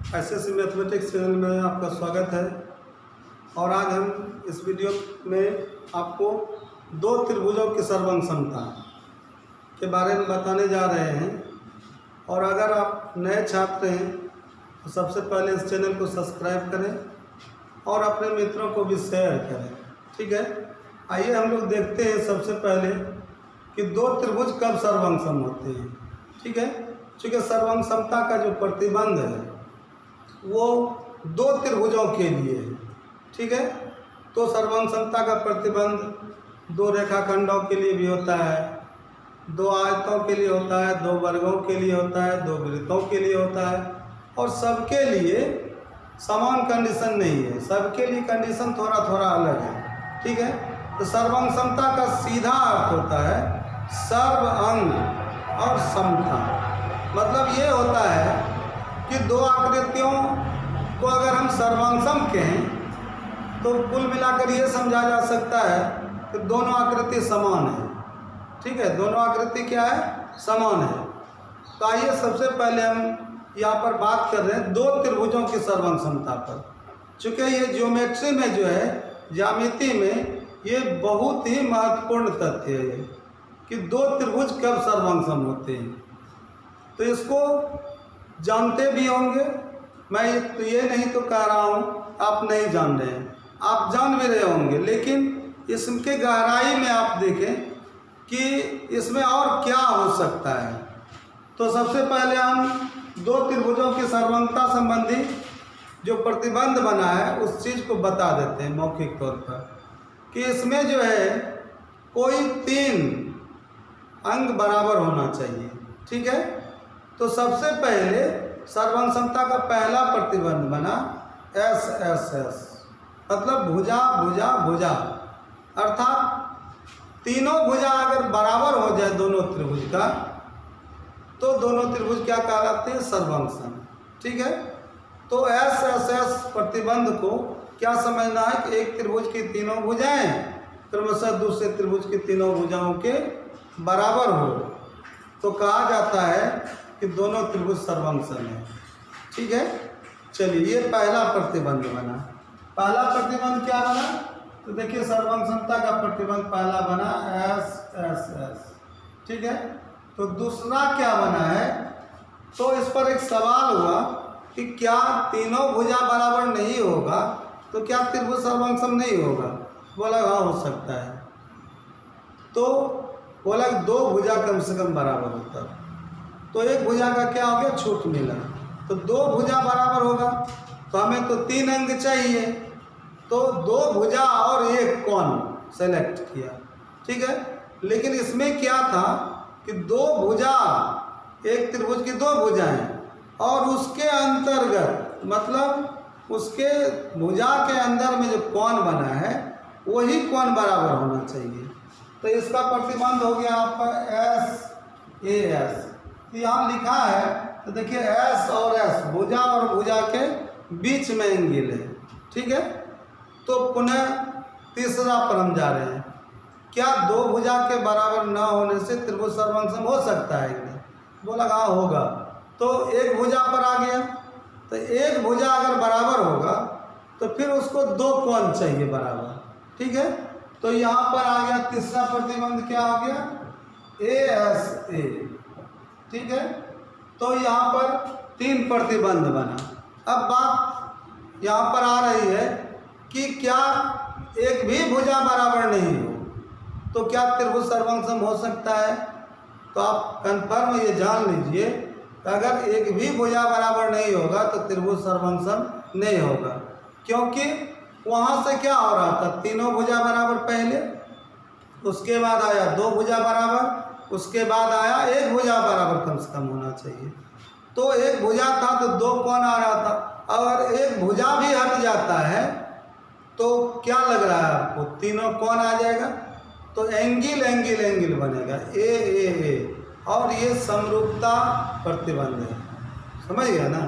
SSC mathematics channel में आपका स्वागत है। और आज हम इस वीडियो में आपको दो त्रिभुजों की सर्वांग समता के बारे में बताने जा रहे हैं। और अगर आप नए छात्र हैं तो सबसे पहले इस चैनल को सब्सक्राइब करें और अपने मित्रों को भी शेयर करें। ठीक है, आइए हम लोग देखते हैं सबसे पहले कि दो त्रिभुज कब सर्वांग सम होते हैं। ठीक है, चूँकि सर्वांग समता का जो प्रतिबंध है वो दो त्रिभुजों के लिए है। ठीक है, तो सर्वांग समता का प्रतिबंध दो रेखाखंडों के लिए भी होता है, दो आयतों के लिए होता है, दो वर्गों के लिए होता है, दो वृत्तों के लिए होता है। और सबके लिए समान कंडीशन नहीं है, सबके लिए कंडीशन थोड़ा थोड़ा अलग है। ठीक है, तो सर्वांग समता का सीधा अर्थ होता है सर्व अंग और समता। मतलब ये होता है कि दो आकृतियों को अगर हम सर्वांग कहें तो कुल मिलाकर ये समझा जा सकता है कि दोनों आकृति समान है। ठीक है, दोनों आकृति क्या है, समान है। तो आइए सबसे पहले हम यहाँ पर बात कर रहे हैं दो त्रिभुजों की सर्वांग समता पर। चूँकि ये ज्योमेट्री में जो है, ज्यामिति में ये बहुत ही महत्वपूर्ण तथ्य है कि दो त्रिभुज कब सर्वांग सम होते हैं। तो इसको जानते भी होंगे, मैं तो ये नहीं तो कह रहा हूँ आप नहीं जान रहे हैं, आप जान भी रहे होंगे, लेकिन इसके गहराई में आप देखें कि इसमें और क्या हो सकता है। तो सबसे पहले हम दो त्रिभुजों की सर्वांगता संबंधी जो प्रतिबंध बना है उस चीज़ को बता देते हैं मौखिक तौर पर कि इसमें जो है कोई तीन अंग बराबर होना चाहिए। ठीक है, तो सबसे पहले सर्वांग समता का पहला प्रतिबंध बना एस एस एस, मतलब भुजा भुजा भुजा, अर्थात तीनों भुजा अगर बराबर हो जाए दोनों त्रिभुज का तो दोनों त्रिभुज क्या कहलाते हैं, सर्वांग सम। ठीक है, तो एस एस एस प्रतिबंध को क्या समझना है कि एक त्रिभुज की तीनों भुजाएं क्रमशः दूसरे त्रिभुज की तीनों भुजाओं के बराबर हो तो कहा जाता है कि दोनों त्रिभुज सर्वांग सम है। ठीक है, चलिए ये पहला प्रतिबंध बना। पहला प्रतिबंध क्या बना, तो देखिए सर्वांग समता का प्रतिबंध पहला बना एस एस एस। ठीक है, तो दूसरा क्या बना है, तो इस पर एक सवाल हुआ कि क्या तीनों भुजा बराबर नहीं होगा तो क्या त्रिभुज सर्वांग सम नहीं होगा। बोला हाँ हो सकता है। तो बोला दो भुजा कम से कम बराबर होता, तो एक भुजा का क्या हो गया, छूट मिला, तो दो भुजा बराबर होगा। तो हमें तो तीन अंग चाहिए, तो दो भुजा और एक कोण सेलेक्ट किया। ठीक है, लेकिन इसमें क्या था कि दो भुजा, एक त्रिभुज की दो भुजाएं और उसके अंतर्गत मतलब उसके भुजा के अंदर में जो कोण बना है वही कोण बराबर होना चाहिए। तो इसका प्रतिबंध हो गया आपका एस ए एस। तो यहाँ लिखा है, तो देखिए एस और एस भुजा और भुजा के बीच में एंगल है। ठीक है, तो पुनः तीसरा पर हम जा रहे हैं, क्या दो भुजा के बराबर न होने से त्रिभुज सर्वांग सम हो सकता है। बोला हाँ होगा, तो एक भुजा पर आ गया, तो एक भुजा अगर बराबर होगा तो फिर उसको दो कोण चाहिए बराबर। ठीक है, तो यहाँ पर आ गया तीसरा प्रतिबंध, क्या हो गया, ए एस ए। ठीक है, तो यहाँ पर तीन प्रतिबंध बना। अब बात यहाँ पर आ रही है कि क्या एक भी भुजा बराबर नहीं हो तो क्या त्रिभुज सर्वांग सम हो सकता है। तो आप कंफर्म ये जान लीजिए कि अगर एक भी भुजा बराबर नहीं होगा तो त्रिभुज सर्वांग सम नहीं होगा, क्योंकि वहाँ से क्या हो रहा था, तीनों भुजा बराबर पहले, उसके बाद आया दो भुजा बराबर, उसके बाद आया एक भुजा बराबर कम से कम होना चाहिए। तो एक भुजा था तो दो कोण आ रहा था, अगर एक भुजा भी हट जाता है तो क्या लग रहा है आपको, तीनों कोण आ जाएगा, तो एंगल एंगल एंगल बनेगा ए ए ए, और ये समरूपता प्रतिबंध है। समझ गया ना,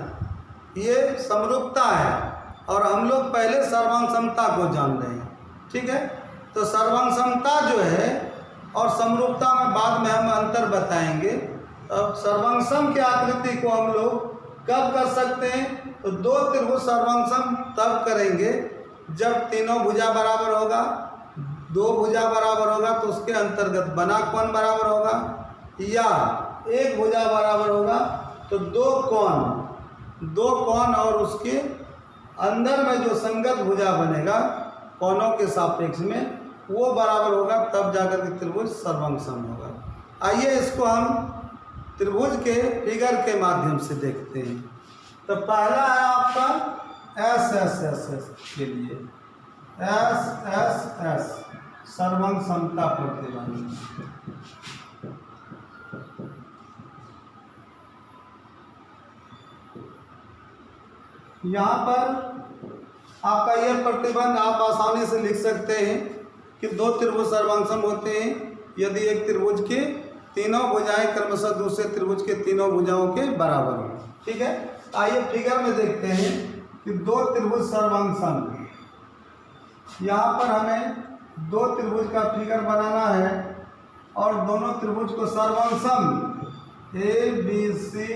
ये समरूपता है और हम लोग पहले सर्वांग समता को जान रहे हैं। ठीक है, तो सर्वांग समता जो है और समरूपता में बाद में हम अंतर बताएंगे। अब सर्वांग सम की आकृति को हम लोग कब कर सकते हैं? तो दो त्रिभुज सर्वसम तब करेंगे जब तीनों भुजा बराबर होगा, दो भुजा बराबर होगा तो उसके अंतर्गत बना कोण बराबर होगा, या एक भुजा बराबर होगा तो दो कोण और उसके अंदर में जो संगत भुजा बनेगा कोणों के सापेक्ष में वो बराबर होगा, तब जाकर के त्रिभुज सर्वसम होगा। आइए इसको हम त्रिभुज के फिगर के माध्यम से देखते हैं। तो पहला है आपका एस एस एस एस के लिए एस एस एस सर्वसमता प्रतिबंध। यहाँ पर आपका यह प्रतिबंध आप आसानी से लिख सकते हैं कि दो त्रिभुज सर्वसम होते हैं यदि एक त्रिभुज के तीनों भुजाएं क्रमशः दूसरे त्रिभुज के तीनों भुजाओं के बराबर हो। ठीक है, आइए फिगर में देखते हैं कि दो त्रिभुज सर्वसम, यहाँ पर हमें दो त्रिभुज का फिगर बनाना है और दोनों त्रिभुज को सर्वसम ए बी सी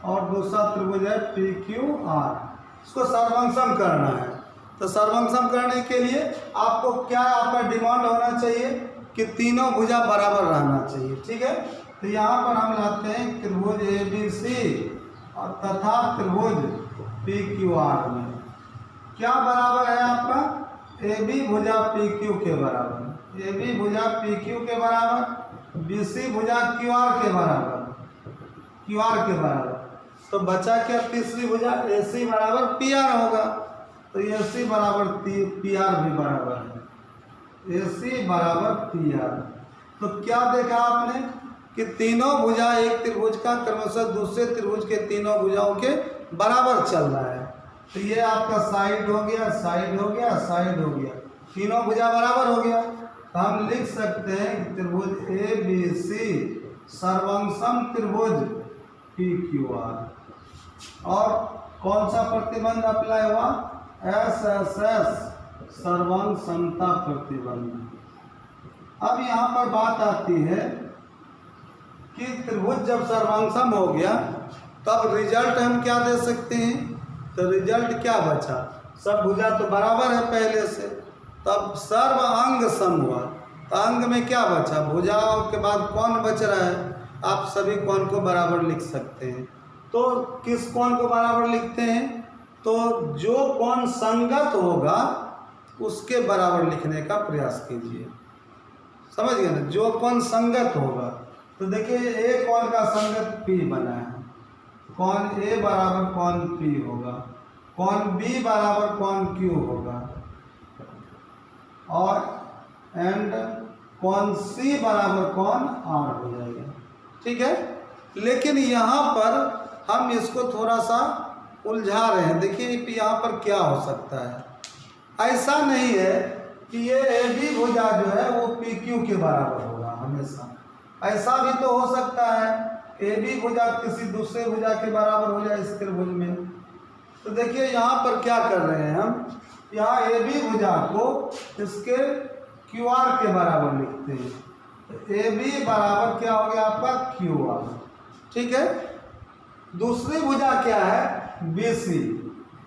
और दूसरा त्रिभुज है पी क्यू आर, इसको सर्वसम करना है। तो सर्वसम करने के लिए आपको क्या आपका डिमांड होना चाहिए कि तीनों भुजा बराबर रहना चाहिए। ठीक है, तो यहाँ पर हम लाते हैं त्रिभुज ए बी सी और तथा त्रिभुज पी क्यू आर में क्या बराबर है आपका, ए बी भुजा पी क्यू के बराबर, ए बी भुजा पी क्यू के बराबर, बी सी भुजा क्यू आर के बराबर, क्यू आर के बराबर। तो बचा क्या, तीसरी भुजा ए सी बराबर पी आर होगा, तो ए सी बराबर पी आर भी बराबर है, ए सी बराबर पी आर। तो क्या देखा आपने कि तीनों भुजा एक त्रिभुज का क्रमशः दूसरे त्रिभुज के तीनों भुजाओं के बराबर चल रहा है। तो ये आपका साइड हो गया, साइड हो गया, साइड हो गया, तीनों भुजा बराबर हो गया। तो हम लिख सकते हैं त्रिभुज ए बी सी सर्वसम त्रिभुज पी क्यू आर। और कौन सा प्रतिबंध अप्लाई हुआ, एस एस एस सर्वसमता प्रतिबंध। अब यहाँ पर बात आती है कि त्रिभुज जब सर्वसम हो गया तब रिजल्ट हम क्या दे सकते हैं। तो रिजल्ट क्या बचा, सब भुजा तो बराबर है पहले से, तब सर्व अंग सम हुआ। तो अंग में क्या बचा, भुजाओं के बाद कौन बच रहा है, आप सभी कोण को बराबर लिख सकते हैं। तो किस कोण को बराबर लिखते हैं, तो जो कोण संगत होगा उसके बराबर लिखने का प्रयास कीजिए, समझ गए ना, जो कोण संगत होगा। तो देखिए ए कोण का संगत P बना है, कोण A बराबर कोण P होगा, कोण B बराबर कोण Q होगा और एंड कोण C बराबर कोण R हो जाएगा। ठीक है, लेकिन यहाँ पर हम इसको थोड़ा सा उलझा रहे हैं। देखिए यहाँ पर क्या हो सकता है, ऐसा नहीं है कि ये ए बी भुजा जो है वो पी क्यू के बराबर होगा हमेशा, ऐसा भी तो हो सकता है ए बी भुजा किसी दूसरे भुजा के बराबर हो जाए इस त्रिभुज में। तो देखिए यहाँ पर क्या कर रहे हैं हम, यहाँ ए बी भुजा को इसके क्यू आर के बराबर लिखते हैं। तो ए बी बराबर क्या हो गया आपका क्यू आर। ठीक है, दूसरी भुजा क्या है बी सी,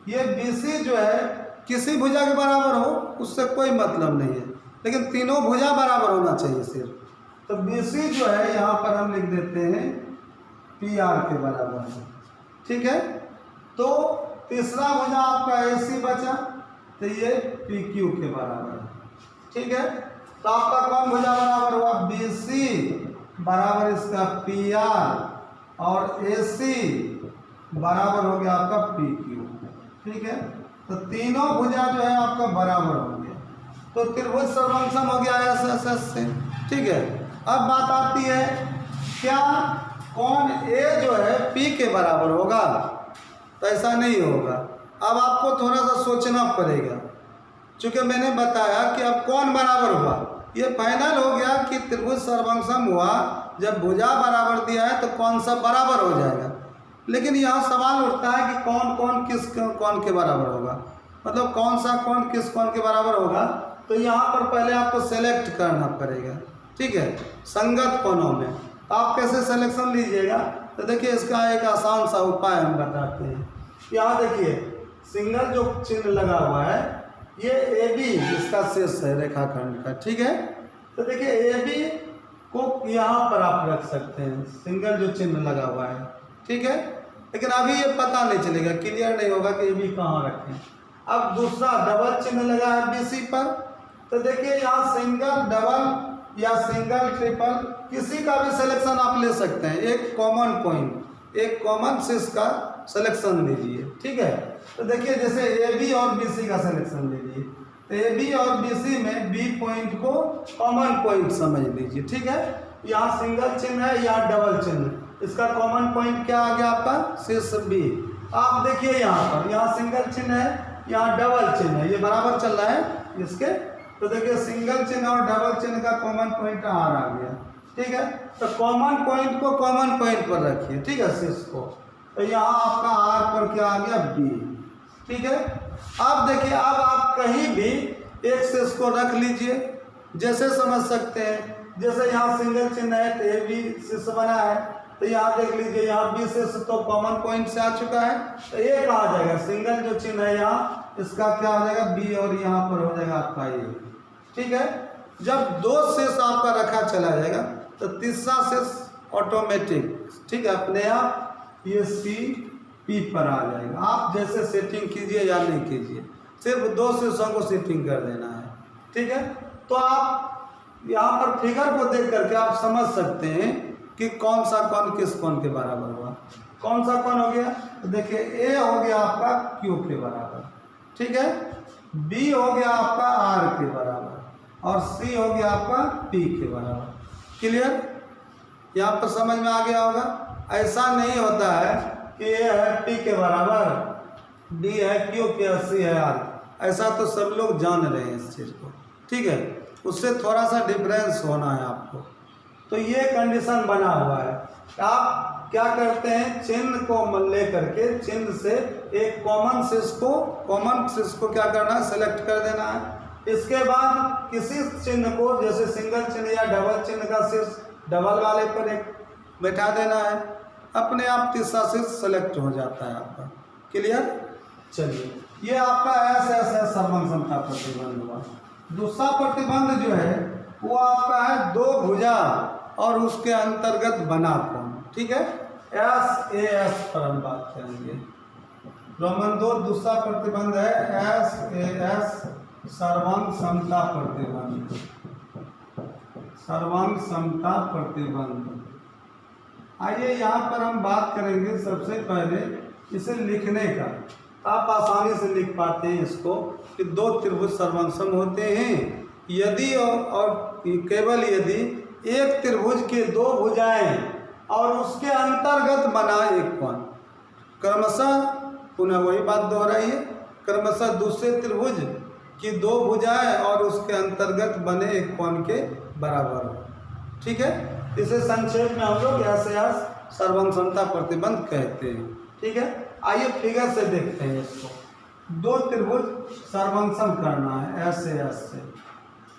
ये बी सी जो है किसी भुजा के बराबर हो उससे कोई मतलब नहीं है, लेकिन तीनों भुजा बराबर होना चाहिए सिर्फ। तो बी सी जो है यहाँ पर हम लिख देते हैं पी आर के बराबर है। ठीक है, तो तीसरा भुजा आपका ए सी बचा, तो ये पी क्यू के बराबर है। ठीक है, तो आपका कौन भुजा बराबर हुआ, बी सी बराबर इसका पी आर और ए सी बराबर हो गया आपका पी क्यू। ठीक है, तो तीनों भुजा जो है आपका बराबर हो गया, तो त्रिभुज सर्वसम हो गया एस एस एस से। ठीक है, अब बात आती है क्या कोण ए जो है पी के बराबर होगा, तो ऐसा नहीं होगा। अब आपको थोड़ा सा सोचना पड़ेगा, चूँकि मैंने बताया कि अब कौन बराबर हुआ, ये फाइनल हो गया कि त्रिभुज सर्वसम हुआ जब भुजा बराबर दिया है तो कौन सा बराबर हो जाएगा। लेकिन यहाँ सवाल उठता है कि कौन कौन किस कौन के बराबर होगा, मतलब कौन सा कौन किस कौन के बराबर होगा। तो यहाँ पर पहले आपको सेलेक्ट करना पड़ेगा। ठीक है, संगत कोणों में आप कैसे सिलेक्शन लीजिएगा तो देखिए इसका एक आसान सा उपाय हम बताते हैं। यहाँ देखिए सिंगल जो चिन्ह लगा हुआ है ये ए बी इसका शेष है रेखाखंड का, ठीक है। तो देखिए ए बी को यहाँ पर आप रख सकते हैं, सिंगल जो चिन्ह लगा हुआ है, ठीक है। लेकिन अभी ये पता नहीं चलेगा, क्लियर नहीं होगा कि ए बी कहाँ रखें। अब दूसरा डबल चिन्ह लगा है बी सी पर, तो देखिए यहाँ सिंगल डबल या सिंगल ट्रिपल किसी का भी सिलेक्शन आप ले सकते हैं। एक कॉमन पॉइंट, एक कॉमन शीर्ष का सिलेक्शन लीजिए, ठीक है। तो देखिए जैसे ए बी और बी सी का सिलेक्शन लीजिए, तो ए बी और बी सी में बी पॉइंट को कॉमन पॉइंट समझ लीजिए, ठीक है। यहाँ सिंगल चिन्ह है, यहाँ डबल चिन्ह, इसका कॉमन पॉइंट क्या आ गया आपका शीर्ष बी। आप देखिए यहाँ पर, यहाँ सिंगल चिन्ह है, यहाँ डबल चिन्ह है, ये बराबर चल रहा है इसके। तो देखिए सिंगल चिन्ह और डबल चिन्ह का कॉमन पॉइंट आर आ गया, ठीक है। तो कॉमन पॉइंट को कॉमन पॉइंट पर रखिए, ठीक है, शीर्ष को। तो यहाँ आपका आर पर क्या आ गया बी, ठीक है। अब देखिए अब आप कहीं भी एक शीर्ष को रख लीजिए, जैसे समझ सकते हैं। जैसे यहाँ सिंगल चिन्ह है तो ए बी शीर्ष बना है, तो यहाँ देख लीजिए यहाँ बी शीर्ष तो कॉमन पॉइंट से आ चुका है, तो ये कहा जाएगा सिंगल जो चिन्ह है यहाँ इसका क्या हो जाएगा बी, और यहाँ पर हो जाएगा आपका ए, ठीक है। जब दो शीर्ष आपका रखा चला जाएगा तो तीसरा शीर्ष ऑटोमेटिक, ठीक है, अपने आप ये सी पी पर आ जाएगा। आप जैसे सेटिंग कीजिए या नहीं कीजिए, सिर्फ दो शीर्षों को सेटिंग कर देना है, ठीक है। तो आप यहाँ पर फिगर को देख करके आप समझ सकते हैं कि कौन सा कौन किस कौन के बराबर हुआ। कौन सा कौन हो गया, तो देखिए ए हो गया आपका क्यू के बराबर, ठीक है, बी हो गया आपका आर के बराबर, और सी हो गया आपका पी के बराबर। क्लियर, यहाँ पर समझ में आ गया होगा। ऐसा नहीं होता है कि ए है पी के बराबर, बी है क्यू के, सी है आर, ऐसा तो सब लोग जान रहे हैं इस चीज़ को, ठीक है। उससे थोड़ा सा डिफरेंस होना है आपको। तो ये कंडीशन बना हुआ है। आप क्या करते हैं, चिन्ह को ले करके चिन्ह से एक कॉमन शीर्ष को क्या करना है, सेलेक्ट कर देना है। इसके बाद किसी चिन्ह को, जैसे सिंगल चिन्ह या डबल चिन्ह का शीर्ष डबल वाले पर एक बैठा देना है, अपने आप तीसरा शीर्ष सेलेक्ट हो जाता है आपका। क्लियर, चलिए ये आपका ऐसा सर्वम समता प्रतिबंध हुआ। दूसरा प्रतिबंध जो है वो आपका है दो भुजा और उसके अंतर्गत बना कोण, ठीक है। एस ए एस पर हम बात करेंगे। रोमन 2 दूसरा प्रतिबंध है एस ए एस सर्वांग समता प्रतिबंध। सर्वांग समता प्रतिबंध। आइए यहाँ पर हम बात करेंगे सबसे पहले इसे लिखने का। आप आसानी से लिख पाते हैं इसको कि दो त्रिभुज सर्वांगसम होते हैं यदि और केवल यदि एक त्रिभुज के दो भुजाएं और उसके अंतर्गत बना एक कोण। क्रमशः पुनः वही बात दोहराइए, क्रमशः दूसरे त्रिभुज की दो भुजाएं और उसके अंतर्गत बने एक कोण के बराबर हो, ठीक है। इसे संक्षेप में हम लोग ऐसे सर्वांगसमता प्रतिबंध कहते हैं, ठीक है। आइए फिगर से देखते हैं इसको। दो त्रिभुज सर्वांगसम करना है ऐसे ऐसे,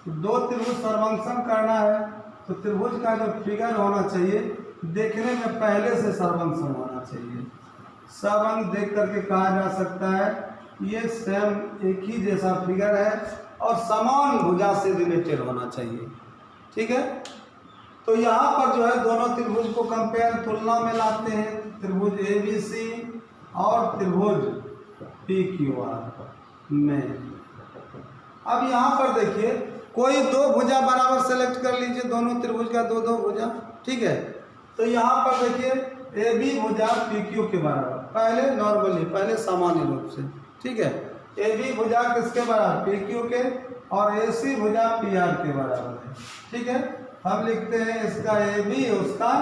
दो त्रिभुज सर्वांगसम करना है तो त्रिभुज का जो फिगर होना चाहिए देखने में पहले से सर्वांगसम होना चाहिए। सर्वांग देख करके कहा जा सकता है ये सेम एक ही जैसा फिगर है और समान भुजा से रिलेटेड होना चाहिए, ठीक है। तो यहाँ पर जो है दोनों त्रिभुज को कंपेयर तुलना में लाते हैं, त्रिभुज ए बी सी और त्रिभुज पी क्यू आर में। अब यहाँ पर देखिए कोई दो भुजा बराबर सेलेक्ट कर लीजिए, दोनों त्रिभुज का दो दो भुजा, ठीक है। तो यहाँ पर देखिए ए बी भुजा पी क्यू के बराबर, पहले नॉर्मली पहले सामान्य रूप से, ठीक है। ए बी भुजा किसके बराबर, पी क्यू के, और ए सी भुजा पी आर के बराबर है, ठीक है। हम लिखते हैं इसका ए बी उसका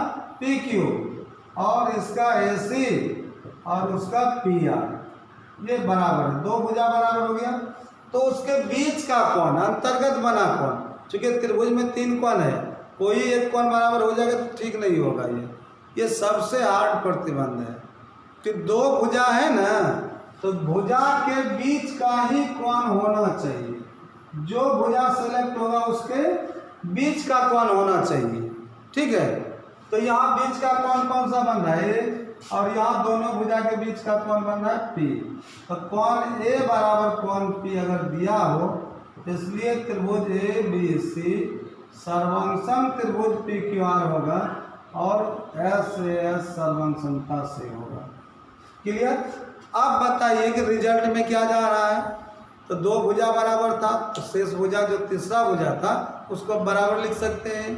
पी क्यू और इसका ए सी और उसका पी आर, ये बराबर है, दो भुजा बराबर हो गया। तो उसके बीच का कोण, अंतर्गत बना कोण, चूंकि त्रिभुज में तीन कोण है, कोई एक कोण बराबर हो जाएगा तो ठीक नहीं होगा। ये सबसे हार्ड प्रतिबंध है कि दो भुजा है ना, तो भुजा के बीच का ही कोण होना चाहिए, जो भुजा सेलेक्ट होगा उसके बीच का कोण होना चाहिए, ठीक है। तो यहाँ बीच का कौन कौन सा बन रहा है ए, और यहाँ दोनों भुजा के बीच का कौन बन रहा है पी। तो कौन ए बराबर कौन पी अगर दिया हो, इसलिए त्रिभुज ए बी सी सर्वांगसम त्रिभुज पी क्यू आर होगा और एस ए एस सर्वांगसमता से होगा। क्लियर। अब बताइए कि रिजल्ट में क्या जा रहा है। तो दो भुजा बराबर था, तो शेष भुजा जो तीसरा भुजा था उसको बराबर लिख सकते हैं।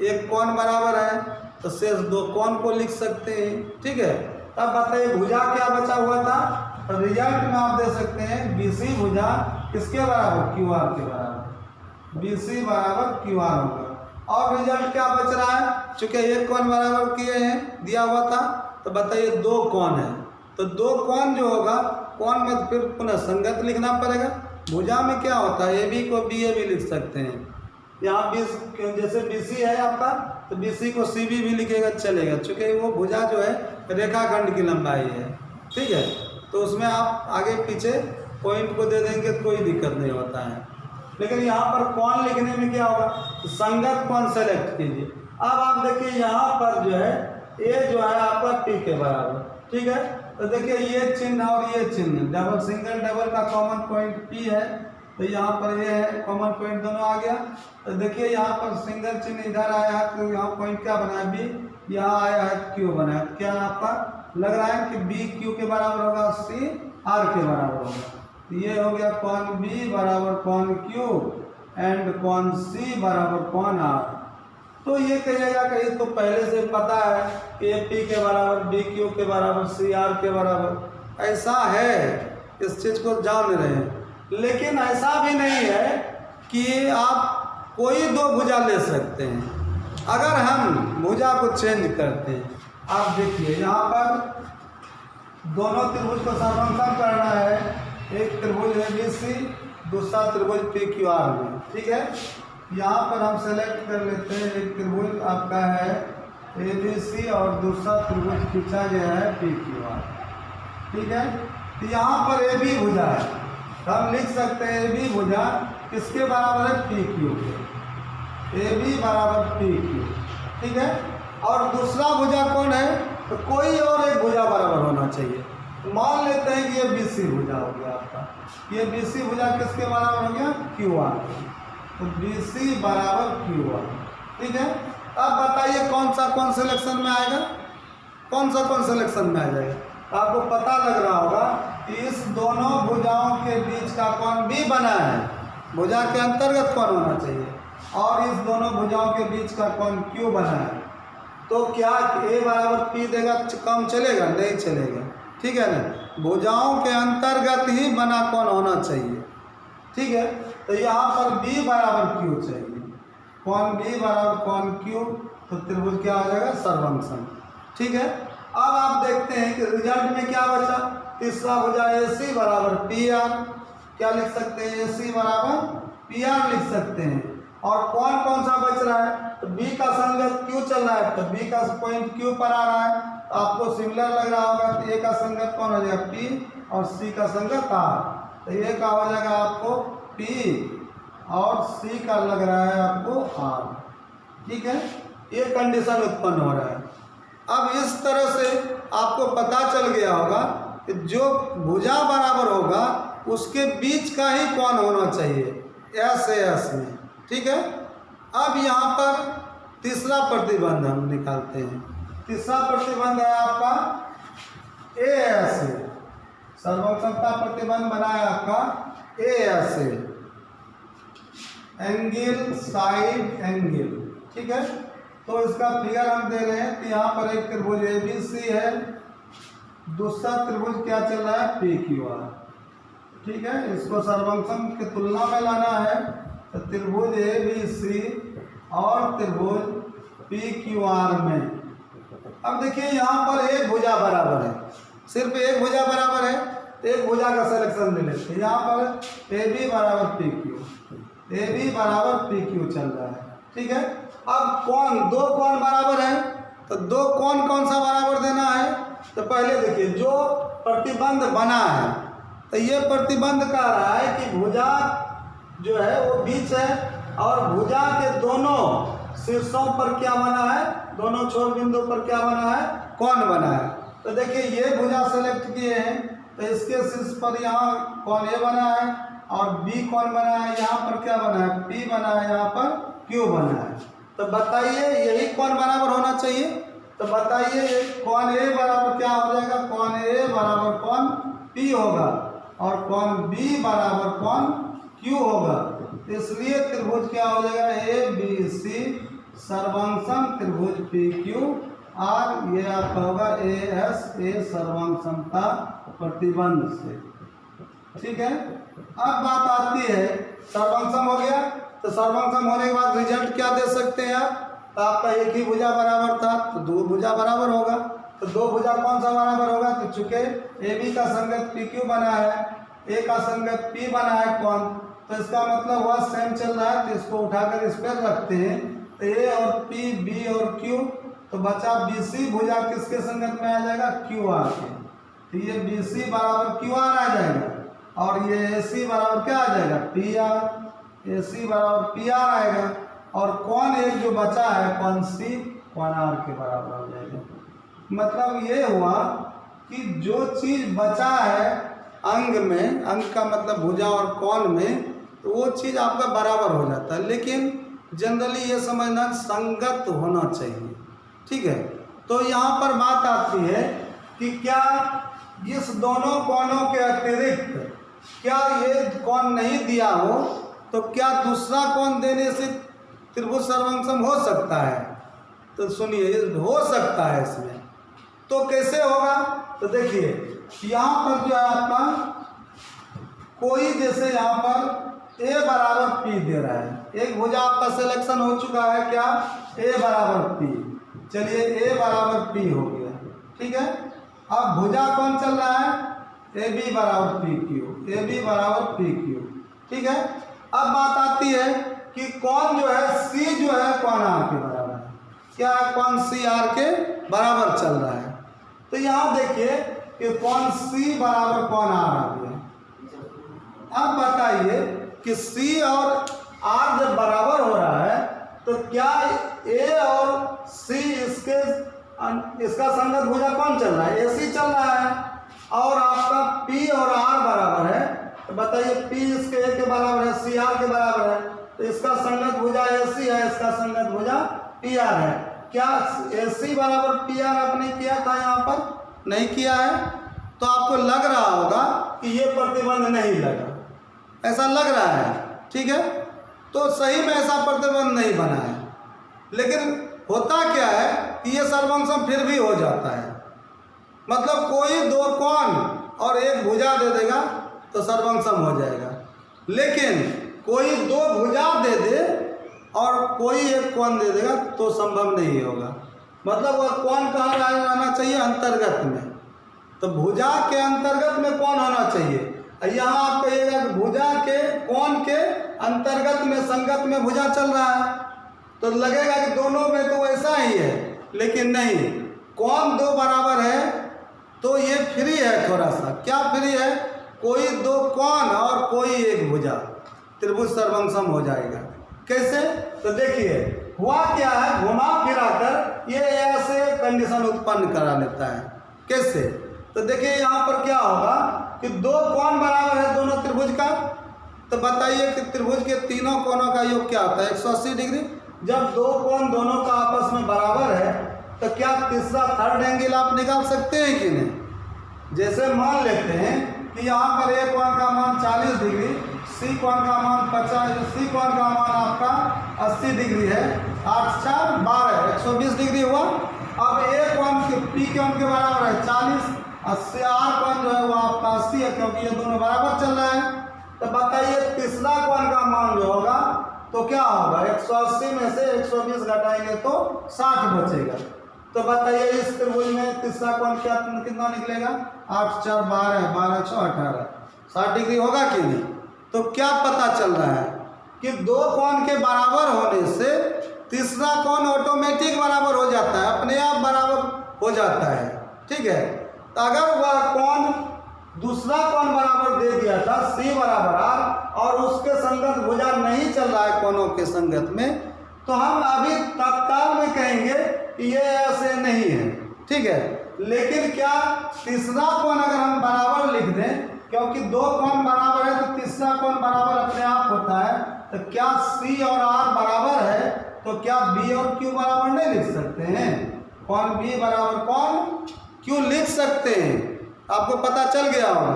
एक कोण बराबर है तो शेष दो कोण को लिख सकते हैं। ठीक है। तब बताइए भुजा क्या बचा हुआ था। तो रिजल्ट में आप दे सकते हैं BC भुजा किसके बराबर, QR के बराबर, BC बराबर QR होगा। और रिजल्ट क्या बच रहा है, चूंकि एक कोण बराबर किए हैं दिया हुआ था, तो बताइए दो कोण है, तो दो कोण जो होगा कोण में फिर पुनः संगत लिखना पड़ेगा। भुजा में क्या होता है AB को BA भी लिख सकते हैं। यहाँ 20 जैसे BC है आपका तो BC को CB भी लिखेगा चलेगा, चूँकि वो भुजा जो है रेखाखंड की लंबाई है। ठीक है। तो उसमें आप आगे पीछे पॉइंट को दे देंगे तो कोई दिक्कत नहीं होता है। लेकिन यहाँ पर कोण लिखने में क्या होगा, तो संगत कोण सेलेक्ट कीजिए। अब आप देखिए यहाँ पर जो है A जो है आपका P के बराबर। ठीक है। तो देखिए ये चिन्ह और ये चिन्ह डबल सिंगल डबल का कॉमन पॉइंट P है, तो यहाँ पर ये है कॉमन पॉइंट दोनों आ गया। तो देखिए यहाँ पर सिंगल चिन्ह इधर आया है तो यहाँ पॉइंट क्या बना है B, यहाँ आया है Q बना है। क्या आपका लग रहा है कि B Q के बराबर होगा, C R के बराबर होगा। तो ये हो गया कोण B बराबर कोण Q एंड कोण C बराबर कोण R। तो ये कहिएगा कि तो पहले से पता है कि A P के बराबर B Q के बराबर C R के बराबर, ऐसा है, इस चीज़ को जान रहे हैं। लेकिन ऐसा भी नहीं है कि आप कोई दो भुजा ले सकते हैं। अगर हम भुजा को चेंज करते हैं, आप देखिए यहाँ पर दोनों त्रिभुज को सर्वंकम करना है। एक त्रिभुज ABC, दूसरा त्रिभुज PQR में। ठीक है। यहाँ पर हम सेलेक्ट कर लेते हैं, एक त्रिभुज आपका है ABC और दूसरा त्रिभुज खींचा गया है PQR। ठीक है। तो यहाँ पर AB भुजा है, तो हम लिख सकते हैं AB भुजा किसके बराबर है, PQ के। AB बराबर PQ। ठीक है। और दूसरा भुजा कौन है, तो कोई और एक भुजा बराबर होना चाहिए। मान लेते हैं कि ये BC भुजा हो गया आपका, ये BC भुजा किसके बराबर हो गया, QR। तो BC बराबर QR। ठीक है। अब बताइए कौन सिलेक्शन में आएगा, कौन सिलेक्शन में आ जाएगा। आपको पता लग रहा होगा कि इस दोनों भुजाओं के बीच का कोण B बना है, भुजा के अंतर्गत कोण होना चाहिए, और इस दोनों भुजाओं के बीच का कोण Q बना है। तो क्या A बराबर P देगा, कम चलेगा, नहीं चलेगा। ठीक है ना। भुजाओं के अंतर्गत ही बना कोण होना चाहिए। ठीक है। तो यहाँ पर B बराबर Q चाहिए, कोण B बराबर कोण Q, तो त्रिभुज क्या हो जाएगा, सर्वांगसम। ठीक है। अब आप देखते हैं कि रिजल्ट में क्या बचा, तीसरा भुजा AC बराबर PR। क्या लिख सकते हैं, AC बराबर PR लिख सकते हैं। और कौन कौन सा बच रहा है, तो B का संगत Q चल रहा है, तो B का पॉइंट Q पर आ रहा है, तो आपको सिमिलर लग रहा होगा। तो A का संगत कौन हो जाएगा, P, और C का संगत R। तो ये का हो जाएगा आपको P और C का लग रहा है आपको R। ठीक है। ये कंडीशन उत्पन्न हो रहा है। अब इस तरह से आपको पता चल गया होगा कि जो भुजा बराबर होगा उसके बीच का ही कोण होना चाहिए S से S में। ठीक है। अब यहाँ पर तीसरा प्रतिबंध हम निकालते हैं। तीसरा प्रतिबंध है आपका ASA, सर्वसमता प्रतिबंध बना है आपका ASA, एंगल साइड एंगल। ठीक है। तो इसका फिगर हम दे रहे हैं। तो यहाँ पर एक त्रिभुज ABC है, दूसरा त्रिभुज क्या चल रहा है, PQR। ठीक है। इसको सर्वसम की तुलना में लाना है, तो त्रिभुज ABC और त्रिभुज PQR में। अब देखिए यहाँ पर एक भुजा बराबर है, सिर्फ एक भुजा बराबर है, तो एक भुजा का सिलेक्शन ले लेते हैं। यहाँ पर AB बराबर PQ, AB बराबर PQ चल रहा है। ठीक है। अब कोण, दो कोण बराबर है, तो दो कोण कौन सा बराबर देना है, तो पहले देखिए जो प्रतिबंध बना है, तो ये प्रतिबंध कह रहा है कि भुजा जो है वो बीच है और भुजा के दोनों शीर्षों पर क्या बना है, दोनों छोर बिंदु पर क्या बना है, कोण बना है। तो देखिए ये भुजा सेलेक्ट किए हैं, तो इसके शीर्ष पर यहाँ कोण ए बना है और बी कोण बना है, यहाँ पर क्या बना है, पी बना है, यहाँ पर क्यू बना है। तो बताइए यही कोण बराबर होना चाहिए। तो बताइए कोण ए बराबर क्या हो जाएगा, कोण ए बराबर कोण पी होगा और कोण बी बराबर कोण क्यू होगा। इसलिए त्रिभुज क्या हो जाएगा, ए बी सी सर्वांगसम त्रिभुज पी क्यू आर, ये आपका होगा ए एस, ए सर्वांग समता प्रतिबंध से। ठीक है, अब बात आती है सर्वांगसम हो गया, तो सर्वांगसम होने के बाद रिजल्ट क्या दे सकते हैं आप, तो आपका एक ही भुजा बराबर था तो दो भुजा बराबर होगा। तो दो भुजा कौन सा बराबर होगा, तो चूंकि ए बी का संगत पी क्यू बना है, ए का संगत पी बना है कोण, तो इसका मतलब वह सेम चल रहा है, तो इसको उठाकर इस पर रखते हैं। तो ए और पी, बी और क्यू, तो बचा बी सी भुजा किसके संगत में आ जाएगा, क्यू आर के। तो ये बी सी बराबर क्यू आर आ जाएगा और ये ए सी बराबर क्या आ जाएगा, पी आर। ए सी बराबर पी आर आएगा और कोण एक जो बचा है कोण सी कोण आर के बराबर हो जाएगा। मतलब ये हुआ कि जो चीज़ बचा है अंग में, अंग का मतलब भुजा और कोण में, तो वो चीज़ आपका बराबर हो जाता है। लेकिन जनरली ये समझना संगत होना चाहिए। ठीक है, तो यहाँ पर बात आती है कि क्या इस दोनों कोणों के अतिरिक्त क्या ये कोण नहीं दिया हो, तो क्या दूसरा कोण देने से त्रिभुज सर्वांगसम हो सकता है। तो सुनिए, हो सकता है इसमें। तो कैसे होगा, तो देखिए यहाँ पर जो है आपका कोई, जैसे यहाँ पर ए बराबर पी दे रहा है, एक भुजा आपका सिलेक्शन हो चुका है क्या, ए बराबर पी। चलिए ए बराबर पी हो गया, ठीक है। अब भुजा कौन चल रहा है, ए बी बराबर पी क्यू, ए बी बराबर पी क्यू, ठीक है। अब बात आती है कि कौन जो है सी जो है कौन आर के बराबर है, क्या कौन सी आर के बराबर चल रहा है। तो यहाँ देखिए कि कौन सी बराबर कौन आर आ गया। अब बताइए कि सी और आर जब बराबर हो रहा है तो क्या ए और सी इसका संगत भुजा कौन चल रहा है, ए सी चल रहा है। और आपका पी और आर बराबर है, तो बताइए पी इसके ए के बराबर है, सी आर के बराबर है, तो इसका संगत भुजा ए सी है, इसका संगत भुजा पी आर है। क्या ए सी बराबर पी आर आपने किया था, यहाँ पर नहीं किया है। तो आपको लग रहा होगा कि ये प्रतिबंध नहीं लगा, ऐसा लग रहा है, ठीक है। तो सही में ऐसा प्रतिबंध नहीं बना है, लेकिन होता क्या है कि ये सर्वांगसम फिर भी हो जाता है। मतलब कोई दो कोण और एक भुजा दे देगा तो सर्वांगसम हो जाएगा, लेकिन कोई दो भुजा दे दे और कोई एक कोण दे देगा तो संभव नहीं होगा। मतलब वह कोण कहाँ रहना चाहिए, अंतर्गत में। तो भुजा के अंतर्गत में कोण होना चाहिए। यहाँ आप कहिएगा भुजा के कोण के अंतर्गत में संगत में भुजा चल रहा है, तो लगेगा कि दोनों में तो वैसा ही है, लेकिन नहीं, कोण दो बराबर है तो ये फ्री है थोड़ा सा। क्या फ्री है, कोई दो कोण और कोई एक भुजा, त्रिभुज सर्वांगसम हो जाएगा। कैसे, तो देखिए हुआ क्या है, घुमा फिरा कर ये ऐसे कंडीशन उत्पन्न करा लेता है। कैसे, तो देखिए यहाँ पर क्या होगा कि दो कोण बराबर है दोनों त्रिभुज का, तो बताइए कि त्रिभुज के तीनों कोणों का योग क्या होता है, 180 डिग्री। जब दो कोण दोनों का आपस में बराबर है तो क्या तीसरा थर्ड एंगल आप निकाल सकते हैं कि नहीं। जैसे मान लेते हैं कि यहाँ पर ए कोण का मान 40 डिग्री, सी कोण का मान 50, सी कोण का मान आपका 80 डिग्री है, 8 4 12 120 डिग्री हुआ। अब ए कोण पी कोण के बराबर है 40, 80 आर कोण जो है वो आपका 80 है, क्योंकि ये दोनों बराबर चल रहा है। तो बताइए तीसरा कोण का मान जो होगा तो क्या होगा, 180 में से 120 घटाएंगे तो 60 बचेगा। तो बताइए इस त्रिभुज में तीसरा कोण क्या कितना निकलेगा, 8 4 12 12 6 18, 60 डिग्री होगा कि नहीं। तो क्या पता चल रहा है कि दो कोण के बराबर होने से तीसरा कोण ऑटोमेटिक बराबर हो जाता है, अपने आप बराबर हो जाता है, ठीक है। तो अगर वह कोण दूसरा कोण बराबर दे दिया था सी बराबर आर और उसके संगत भुजा नहीं चल रहा है कोणों के संगत में, तो हम अभी तत्काल में कहेंगे कि ये ऐसे नहीं है, ठीक है। लेकिन क्या तीसरा कोण अगर हम बराबर लिख दें, क्योंकि दो कोण बराबर है तो तीसरा कोण बराबर अपने आप होता है, तो क्या C और R बराबर है तो क्या B और Q बराबर नहीं लिख सकते हैं? कोण B बराबर कोण Q लिख सकते हैं। आपको पता चल गया होगा,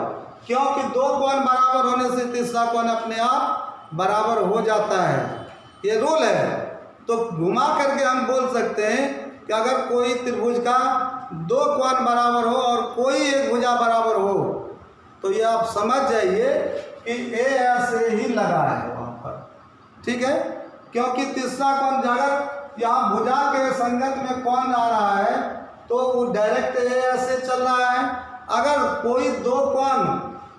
क्योंकि दो कोण बराबर होने से तीसरा कोण अपने आप बराबर हो जाता है, ये रूल है। तो घुमा करके हम बोल सकते हैं कि अगर कोई त्रिभुज का दो कोण बराबर हो और कोई एक भुजा बराबर हो, तो ये आप समझ जाइए कि ए ऐसे ही लगा है वहाँ पर, ठीक है। क्योंकि तीसरा कोण अगर यहाँ भुजा के संगत में कोण आ रहा है तो वो डायरेक्ट ए ऐसे चल रहा है। अगर कोई दो कोण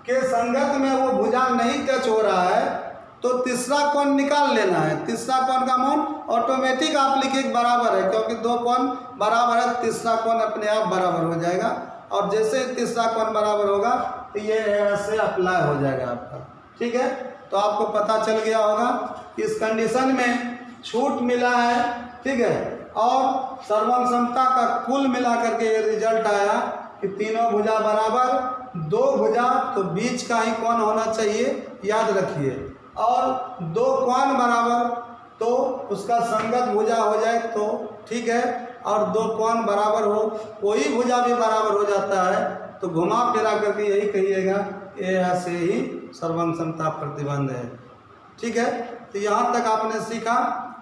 के संगत में वो भुजा नहीं टच हो रहा है तो तीसरा कोण निकाल लेना है। तीसरा कोण का मान ऑटोमेटिक आप लिखिए बराबर है, क्योंकि दो कोण बराबर है, तीसरा कोण अपने आप बराबर हो जाएगा। और जैसे तीसरा कोण बराबर होगा तो ये ऐसे अप्लाई हो जाएगा आपका, ठीक है। तो आपको पता चल गया होगा कि इस कंडीशन में छूट मिला है, ठीक है। और सर्वम समता का कुल मिला करके ये रिजल्ट आया कि तीनों भुजा बराबर, दो भुजा तो बीच का ही कोण होना चाहिए, याद रखिए। और दो कोण बराबर तो उसका संगत भुजा हो जाए तो ठीक है, और दो कोण बराबर हो, कोई भुजा भी बराबर हो जाता है तो घुमा फिरा करके यही कहिएगा ये ऐसे ही सर्वम समता प्रतिबंध है, ठीक है। तो यहाँ तक आपने सीखा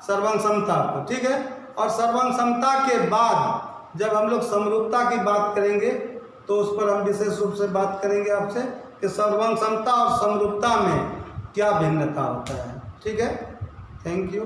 सर्वम समता को, ठीक है। और सर्वम समता के बाद जब हम लोग समरूपता की बात करेंगे तो उस पर हम विशेष रूप से बात करेंगे आपसे कि सर्वम समता और समरूपता में क्या भिन्नता होता है, ठीक है। Thank you.